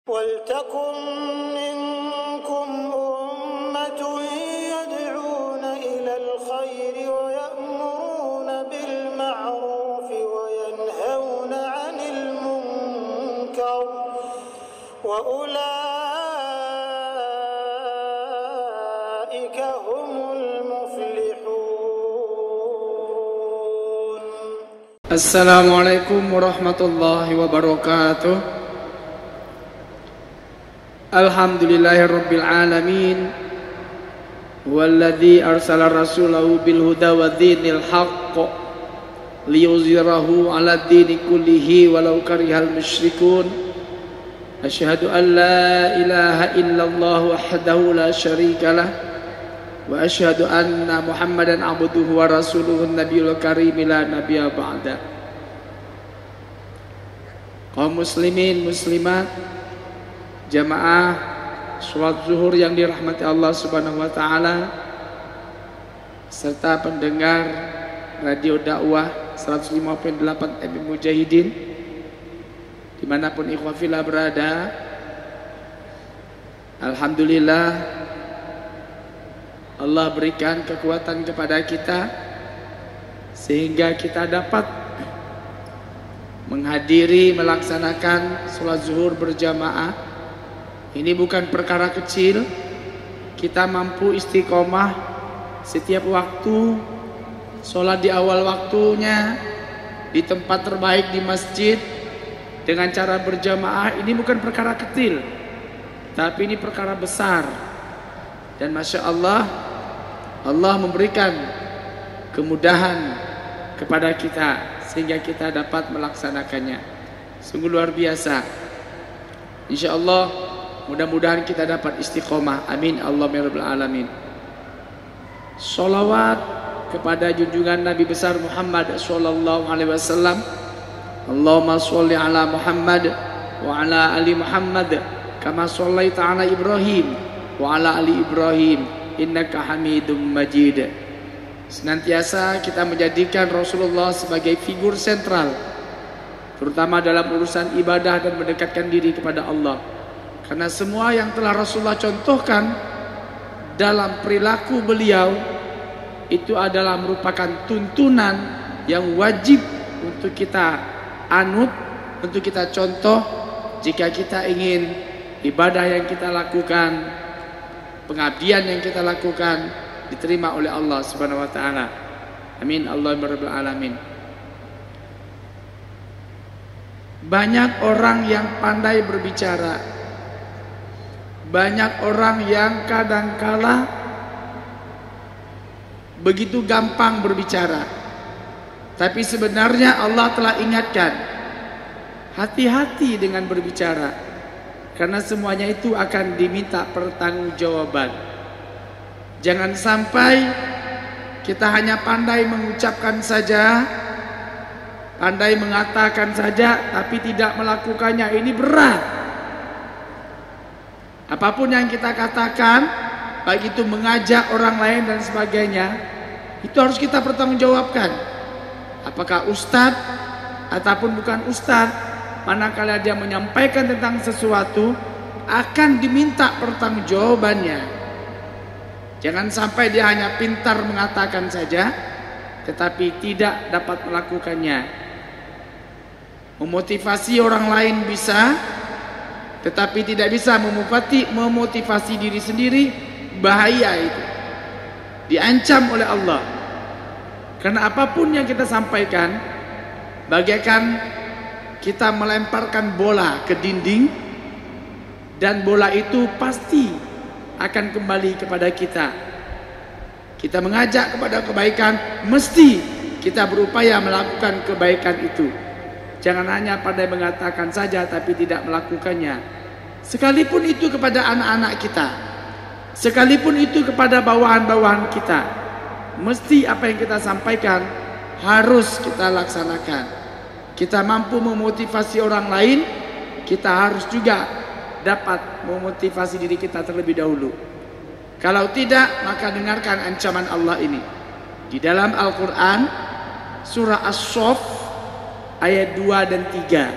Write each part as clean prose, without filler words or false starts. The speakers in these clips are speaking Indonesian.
وَلْتَكُنْ مِنْكُمْ أُمَّةٌ يَدْعُونَ إِلَى الْخَيْرِ وَيَأْمُرُونَ بِالْمَعْرُوفِ وَيَنْهَوْنَ عَنِ الْمُنْكَرِ وَأُولَئِكَ هُمُ الْمُفْلِحُونَ. Assalamualaikum warahmatullahi wabarakatuh. Alhamdulillahirabbil alamin. Walladzi arsala rasulahu bil huda wa dinil haqq liyuzhirahu 'ala dini kullihi walau karihal musyrikun. Asyhadu an la ilaha illallah wahdahu la syarikalah wa asyhadu anna Muhammadan abduhu wa rasuluhu nabiyul karim la nabiyya ba'da. Kaum muslimin muslimat, jamaah sholat zuhur yang dirahmati Allah Subhanahu wa taala, serta pendengar radio dakwah 105.8 FM Mujahidin dimanapun ikhwah fillah berada. Alhamdulillah, Allah berikan kekuatan kepada kita sehingga kita dapat menghadiri melaksanakan sholat zuhur berjamaah. Ini bukan perkara kecil. Kita mampu istiqomah setiap waktu, sholat di awal waktunya, di tempat terbaik di masjid, dengan cara berjamaah. Ini bukan perkara kecil, tapi ini perkara besar. Dan Masya Allah, Allah memberikan kemudahan kepada kita sehingga kita dapat melaksanakannya. Sungguh luar biasa. Insya Allah mudah-mudahan kita dapat istiqomah. Amin Allahumma ya rabbal alamin. Sholawat kepada junjungan Nabi besar Muhammad sallallahu alaihi wasallam. Allahumma sholli ala Muhammad wa ala ali Muhammad kama shallaita ala Ibrahim wa ala ali Ibrahim innaka Hamidum Majid. Senantiasa kita menjadikan Rasulullah sebagai figur sentral, terutama dalam urusan ibadah dan mendekatkan diri kepada Allah. Karena semua yang telah Rasulullah contohkan dalam perilaku beliau itu adalah merupakan tuntunan yang wajib untuk kita anut, untuk kita contoh jika kita ingin ibadah yang kita lakukan, pengabdian yang kita lakukan diterima oleh Allah Subhanahu wa taala. Amin Allahumma rabbal alamin. Banyak orang yang pandai berbicara, banyak orang yang kadangkala begitu gampang berbicara. Tapi sebenarnya Allah telah ingatkan, hati-hati dengan berbicara, karena semuanya itu akan diminta pertanggungjawaban. Jangan sampai kita hanya pandai mengucapkan saja, pandai mengatakan saja, tapi tidak melakukannya. Ini berat. Apapun yang kita katakan, baik itu mengajak orang lain dan sebagainya, itu harus kita pertanggungjawabkan. Apakah ustadz ataupun bukan ustadz, manakala dia menyampaikan tentang sesuatu, akan diminta pertanggungjawabannya. Jangan sampai dia hanya pintar mengatakan saja, tetapi tidak dapat melakukannya. Memotivasi orang lain bisa, tetapi tidak bisa memotivasi diri sendiri. Bahaya itu, diancam oleh Allah. Karena apapun yang kita sampaikan, bagaikan kita melemparkan bola ke dinding, dan bola itu pasti akan kembali kepada kita. Kita mengajak kepada kebaikan, mesti kita berupaya melakukan kebaikan itu. Jangan hanya pandai mengatakan saja tapi tidak melakukannya. Sekalipun itu kepada anak-anak kita, sekalipun itu kepada bawahan-bawahan kita, mesti apa yang kita sampaikan harus kita laksanakan. Kita mampu memotivasi orang lain, kita harus juga dapat memotivasi diri kita terlebih dahulu. Kalau tidak, maka dengarkan ancaman Allah ini. Di dalam Al-Quran surah As-Saff ayat 2 dan 3.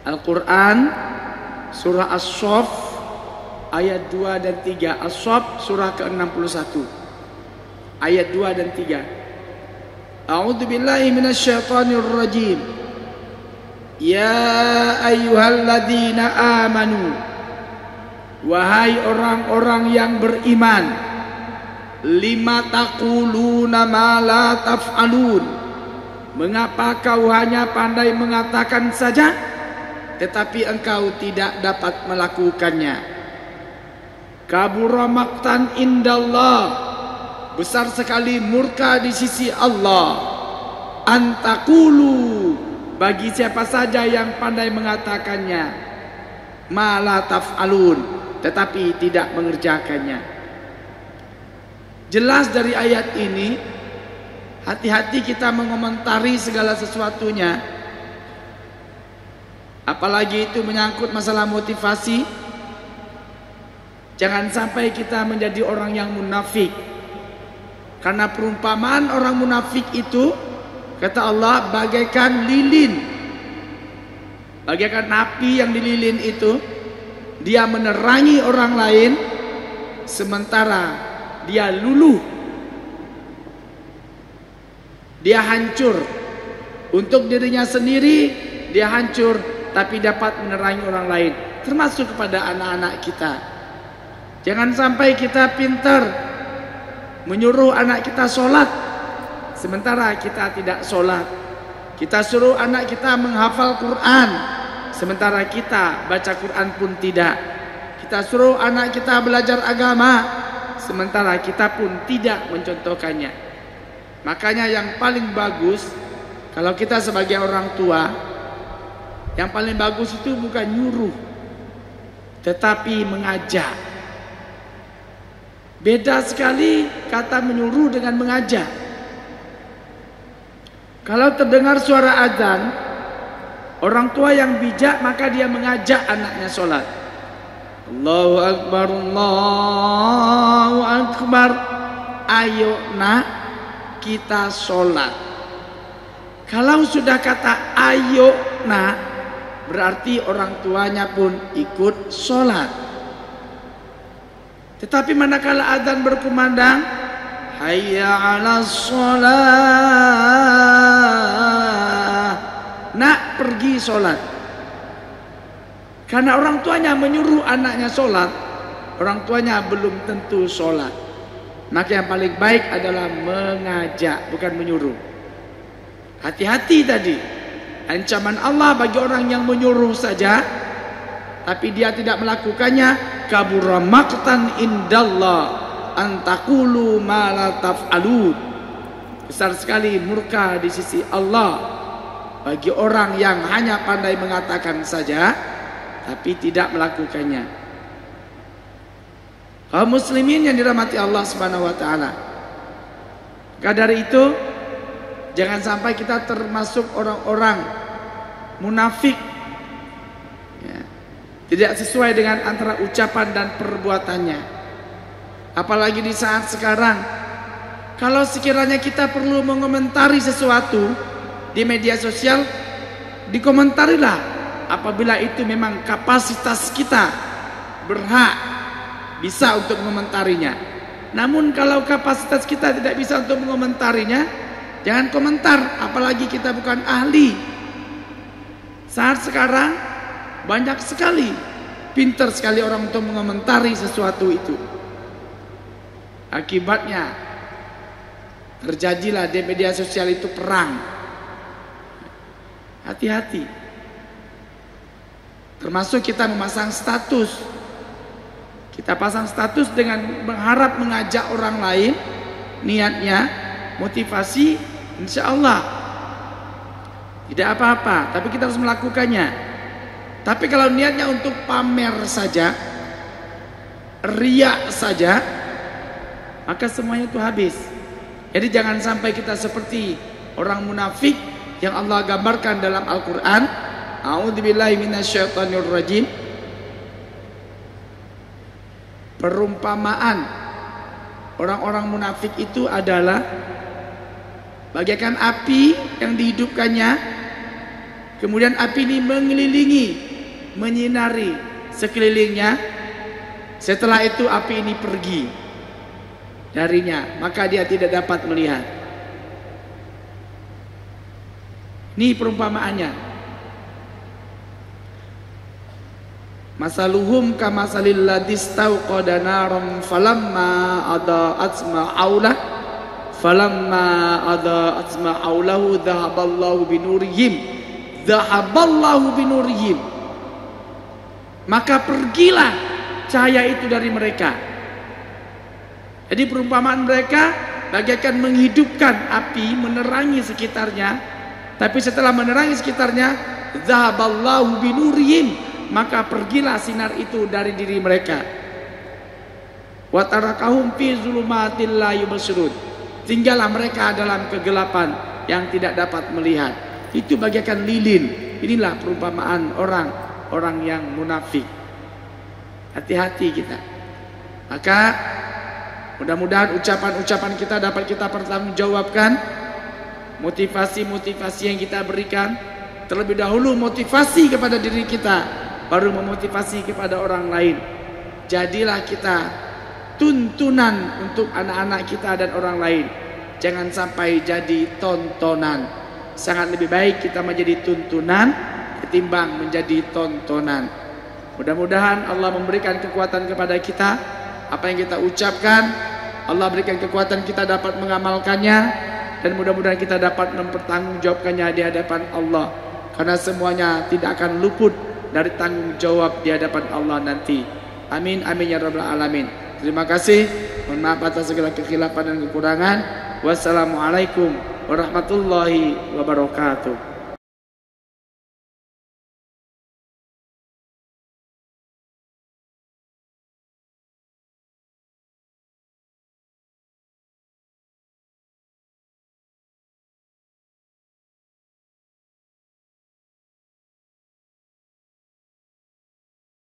Al-Quran surah As-Saff ayat 2 dan 3. As-Saff surah ke-61 ayat 2 dan 3. A'udzubillahi minasyaitonirrajim. Ya ayyuhalladzina amanu, wahai orang-orang yang beriman, lima taquluna ma la taf'alun, mengapa kau hanya pandai mengatakan saja tetapi engkau tidak dapat melakukannya. Kabura maqtan indallah, besar sekali murka di sisi Allah. Antaqulu, bagi siapa saja yang pandai mengatakannya, ma la taf'alun, tetapi tidak mengerjakannya. Jelas dari ayat ini, hati-hati kita mengomentari segala sesuatunya, apalagi itu menyangkut masalah motivasi. Jangan sampai kita menjadi orang yang munafik, karena perumpamaan orang munafik itu, kata Allah, bagaikan lilin, bagaikan api yang dililin itu. Dia menerangi orang lain, sementara dia luluh, dia hancur. Untuk dirinya sendiri dia hancur, tapi dapat menerangi orang lain, termasuk kepada anak-anak kita. Jangan sampai kita pintar menyuruh anak kita sholat, sementara kita tidak sholat. Kita suruh anak kita menghafal Quran, sementara kita baca Quran pun tidak. Kita suruh anak kita belajar agama, sementara kita pun tidak mencontohkannya. Makanya yang paling bagus, kalau kita sebagai orang tua, yang paling bagus itu bukan nyuruh, tetapi mengajak. Beda sekali kata menyuruh dengan mengajak. Kalau terdengar suara azan, orang tua yang bijak maka dia mengajak anaknya sholat. Allahu Akbar, Allahu Akbar. Ayo nak, kita sholat. Kalau sudah kata ayo nak, berarti orang tuanya pun ikut sholat. Tetapi manakala azan berkumandang, hayya 'alas shalah, nak pergi sholat. Karena orang tuanya menyuruh anaknya sholat, orang tuanya belum tentu sholat. Maka yang paling baik adalah mengajak, bukan menyuruh. Hati-hati tadi, ancaman Allah bagi orang yang menyuruh saja tapi dia tidak melakukannya. Kabura maqtan indallah antaqulu ma la taf'alun, besar sekali murka di sisi Allah bagi orang yang hanya pandai mengatakan saja tapi tidak melakukannya. Kaum muslimin yang dirahmati Allah Subhanahu wa taala, maka dari itu jangan sampai kita termasuk orang-orang munafik, ya, tidak sesuai dengan antara ucapan dan perbuatannya. Apalagi di saat sekarang, kalau sekiranya kita perlu mengomentari sesuatu di media sosial, dikomentarilah apabila itu memang kapasitas kita berhak bisa untuk mengomentarinya. Namun kalau kapasitas kita tidak bisa untuk mengomentarinya, jangan komentar, apalagi kita bukan ahli. Saat sekarang banyak sekali, pintar sekali orang untuk mengomentari sesuatu itu. Akibatnya terjadilah di media sosial itu perang. Hati-hati. Termasuk kita memasang status. Kita pasang status dengan mengharap mengajak orang lain, niatnya motivasi, insya Allah tidak apa-apa, tapi kita harus melakukannya. Tapi kalau niatnya untuk pamer saja, riak saja, maka semuanya itu habis. Jadi jangan sampai kita seperti orang munafik yang Allah gambarkan dalam Al-Quran. A'udzubillahi minasyaitonirrajim. Perumpamaan orang-orang munafik itu adalah bagaikan api yang dihidupkannya, kemudian api ini mengelilingi, menyinari sekelilingnya. Setelah itu api ini pergi darinya, maka dia tidak dapat melihat. Ini perumpamaannya. Masaluhum kamasalil ladzi istauqada naran falamma adaa'at ma'aulahu dhahaballahu binurihim. Maka pergilah cahaya itu dari mereka. Jadi perumpamaan mereka bagaikan menghidupkan api, menerangi sekitarnya. Tapi setelah menerangi sekitarnya, dhahaballahu binurihim, maka pergilah sinar itu dari diri mereka. Wa tarakahum fi zulumatil la yubsirun. Tinggallah mereka dalam kegelapan yang tidak dapat melihat. Itu bagaikan lilin. Inilah perumpamaan orang yang munafik. Hati-hati kita. Maka mudah-mudahan ucapan-ucapan kita dapat kita pertanggungjawabkan. Motivasi-motivasi yang kita berikan, terlebih dahulu motivasi kepada diri kita, baru memotivasi kepada orang lain. Jadilah kita tuntunan untuk anak-anak kita dan orang lain. Jangan sampai jadi tontonan. Sangat lebih baik kita menjadi tuntunan ketimbang menjadi tontonan. Mudah-mudahan Allah memberikan kekuatan kepada kita. Apa yang kita ucapkan, Allah berikan kekuatan kita dapat mengamalkannya. Dan mudah-mudahan kita dapat mempertanggungjawabkannya di hadapan Allah. Karena semuanya tidak akan luput dari tanggung jawab di hadapan Allah nanti. Amin, amin ya rabbal alamin. Terima kasih. Mohon maaf atas segala kekhilafan dan kekurangan. Wassalamualaikum warahmatullahi wabarakatuh.